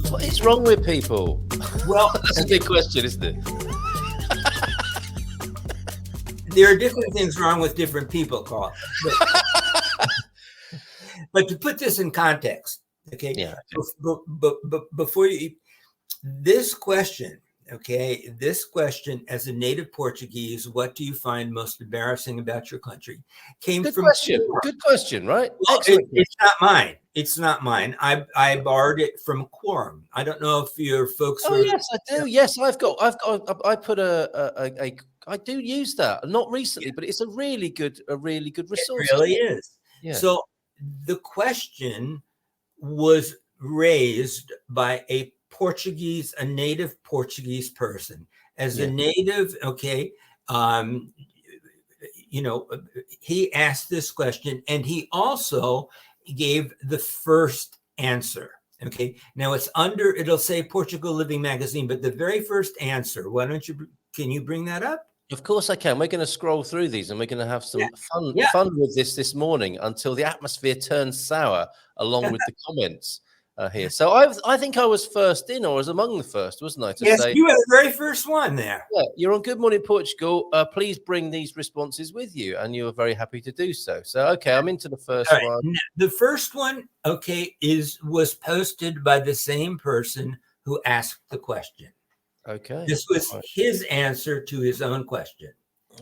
What is wrong with people? Well, That's a big question, isn't it? there are different things wrong with different people, Carl. But to put this in context, okay? Yeah. Before you, this question, okay, this question as a native Portuguese, what do you find most embarrassing about your country? Came Good from question. Good question, right? Well, Excellent. it's not mine. It's not mine. I borrowed it from Quorum. I don't know if your folks. Oh yes, I do. Yes, I put I do use that. Not recently, but it's a really good resource. It really is. Yeah. So the question was raised by a native Portuguese person. As a native, okay, he asked this question, and he also gave the first answer. Okay, now it'll say Portugal Living magazine, but the very first answer, can you bring that up? Of course I can. We're going to scroll through these and we're going to have some fun with this morning until the atmosphere turns sour along with the comments here. So I think I was first in, or was among the first, wasn't I? Yes, you were the very first one there. Yeah, you're on Good Morning Portugal. Please bring these responses with you, and you were very happy to do so. So, okay, I'm into the first one. The first one, okay, was posted by the same person who asked the question. Okay, this was his answer to his own question.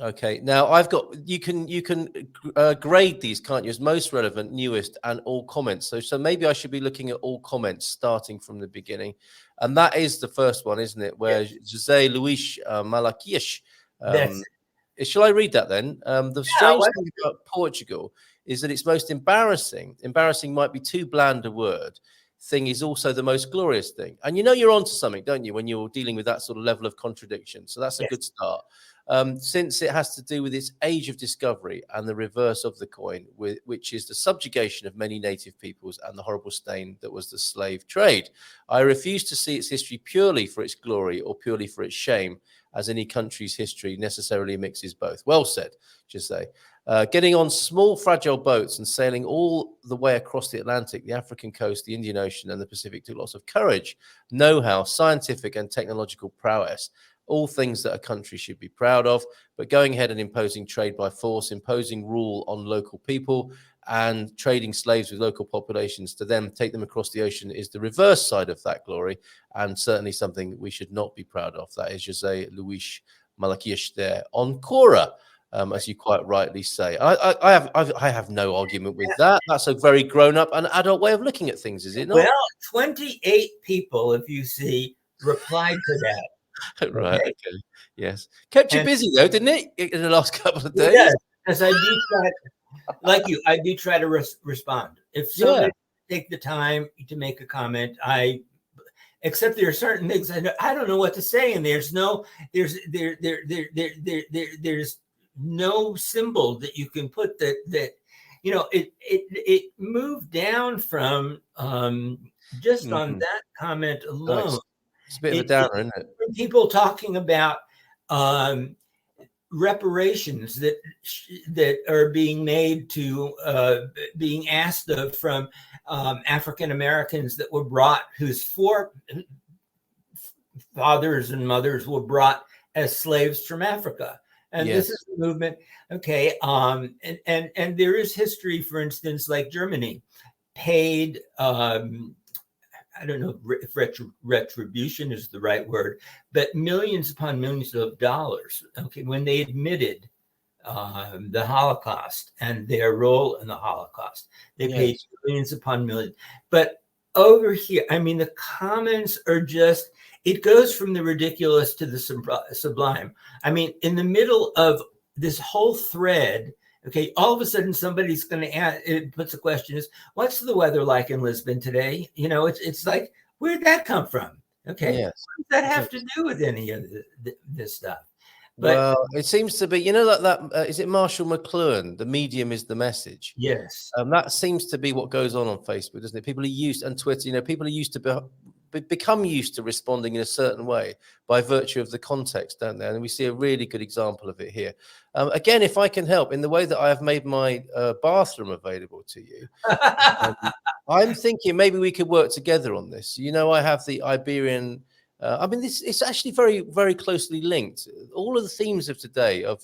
Okay, now I've got you can grade these, can't you? As most relevant, newest, and all comments. So maybe I should be looking at all comments starting from the beginning, and that is the first one, isn't it? Where José Luis Malaquias. Shall I read that then? The strange thing about Portugal is that it's most embarrassing. Embarrassing might be too bland a word. Thing is also the most glorious thing, and you're onto something, don't you, when you're dealing with that sort of level of contradiction. So that's a good start. Since it has to do with its age of discovery and the reverse of the coin, which is the subjugation of many native peoples and the horrible stain that was the slave trade. I refuse to see its history purely for its glory or purely for its shame, as any country's history necessarily mixes both. Well said, Jose. Getting on small, fragile boats and sailing all the way across the Atlantic, the African coast, the Indian Ocean, and the Pacific took lots of courage, know-how, scientific and technological prowess. All things that a country should be proud of, but going ahead and imposing trade by force, imposing rule on local people, and trading slaves with local populations to then take them across the ocean is the reverse side of that glory, and certainly something we should not be proud of. That is José Luis Malaquias there on Quora, as you quite rightly say. I have no argument with that. That's a very grown-up and adult way of looking at things, is it not? Well, 28 people, if you see, replied to that. Right. Okay. Yes. Kept you busy though, didn't it? In the last couple of days. Yes, because I do try, like you, I do try to respond. If somebody take the time to make a comment, except there are certain things I don't know what to say, and there's no symbol that you can put that it moved down from just on that comment alone. Nice. It's a bit of a downer, isn't it? People talking about reparations that are being made to being asked of from African Americans that were brought, whose fathers and mothers were brought as slaves from Africa. And this is a movement, okay. And there is history, for instance, like Germany paid I don't know if retribution is the right word, but millions upon millions of dollars, okay, when they admitted the Holocaust and their role in the Holocaust. They paid millions upon millions. But over here, I mean, the comments are just, it goes from the ridiculous to the sublime. I mean, in the middle of this whole thread, okay, all of a sudden somebody's going to ask, it puts a question is, what's the weather like in Lisbon today? It's like, where'd that come from? Okay, what does that have to do with any of this stuff? But, well, it seems to be, that is it Marshall McLuhan? The medium is the message. Yes. That seems to be what goes on Facebook, doesn't it? People are used, and Twitter, people are used to become used to responding in a certain way by virtue of the context, don't they? And we see a really good example of it here. Again, if I can help in the way that I have made my bathroom available to you, I'm thinking maybe we could work together on this. I have the Iberian. It's actually very, very closely linked. All of the themes of today, of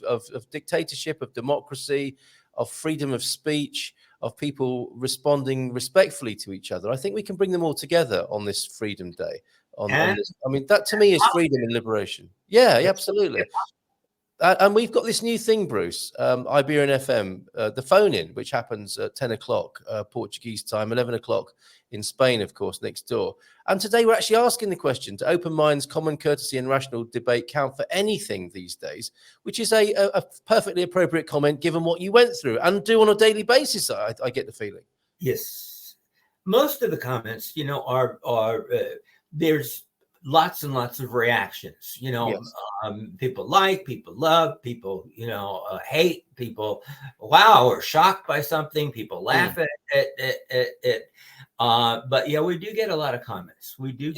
dictatorship, of democracy, of freedom of speech, of people responding respectfully to each other. I think we can bring them all together on this Freedom Day. On this. That to me is freedom and liberation. Yeah, absolutely. And we've got this new thing, Bruce, Iberian FM, the phone-in, which happens at 10 o'clock Portuguese time, 11 o'clock in Spain, of course, next door. And today we're actually asking the question, do open minds, common courtesy and rational debate count for anything these days? Which is a perfectly appropriate comment given what you went through and do on a daily basis, I get the feeling. Yes. Most of the comments, are there's lots and lots of reactions, yes. People like, people love, people, hate, people, wow, or shocked by something, people laugh at it. But yeah, we do get a lot of comments. We do.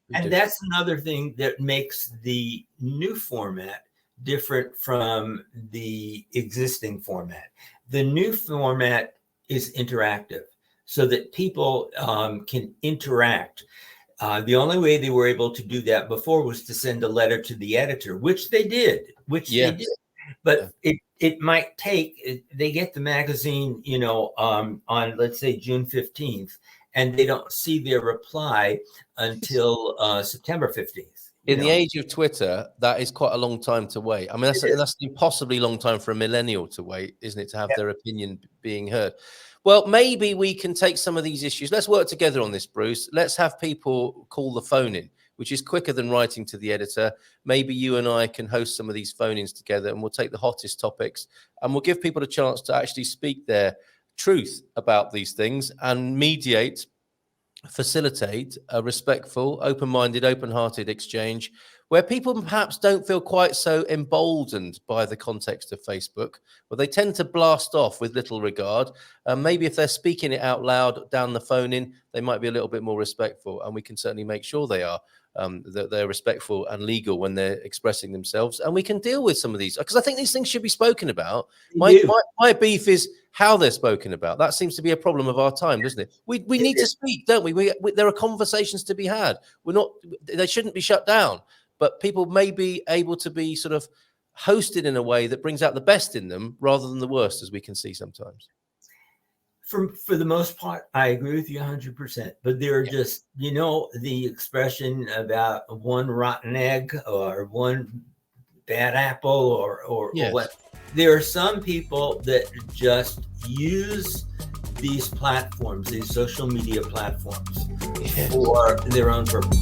That's another thing that makes the new format different from the existing format. The new format is interactive so that people can interact. The only way they were able to do that before was to send a letter to the editor, which they did. But it might take, they get the magazine, on, let's say, June 15th, and they don't see their reply until September 15th. In the age of Twitter, that is quite a long time to wait. That's an impossibly long time for a millennial to wait, isn't it, to have their opinion being heard? Well, maybe we can take some of these issues. Let's work together on this, Bruce. Let's have people call the phone in, which is quicker than writing to the editor. Maybe you and I can host some of these phone-ins together, and we'll take the hottest topics, and we'll give people a chance to actually speak their truth about these things and mediate, facilitate a respectful, open-minded, open-hearted exchange where people perhaps don't feel quite so emboldened by the context of Facebook, but they tend to blast off with little regard. Maybe if they're speaking it out loud down the phone in, they might be a little bit more respectful, and we can certainly make sure they are, that they're respectful and legal when they're expressing themselves, and we can deal with some of these, because I think these things should be spoken about. My beef is how they're spoken about. That seems to be a problem of our time, doesn't it? We need to speak, don't we? There are conversations to be had. They shouldn't be shut down, but people may be able to be sort of hosted in a way that brings out the best in them rather than the worst, as we can see sometimes. For the most part, I agree with you 100%. But there are just, the expression about one rotten egg or one bad apple or what. There are some people that just use these platforms, these social media platforms, for their own purpose.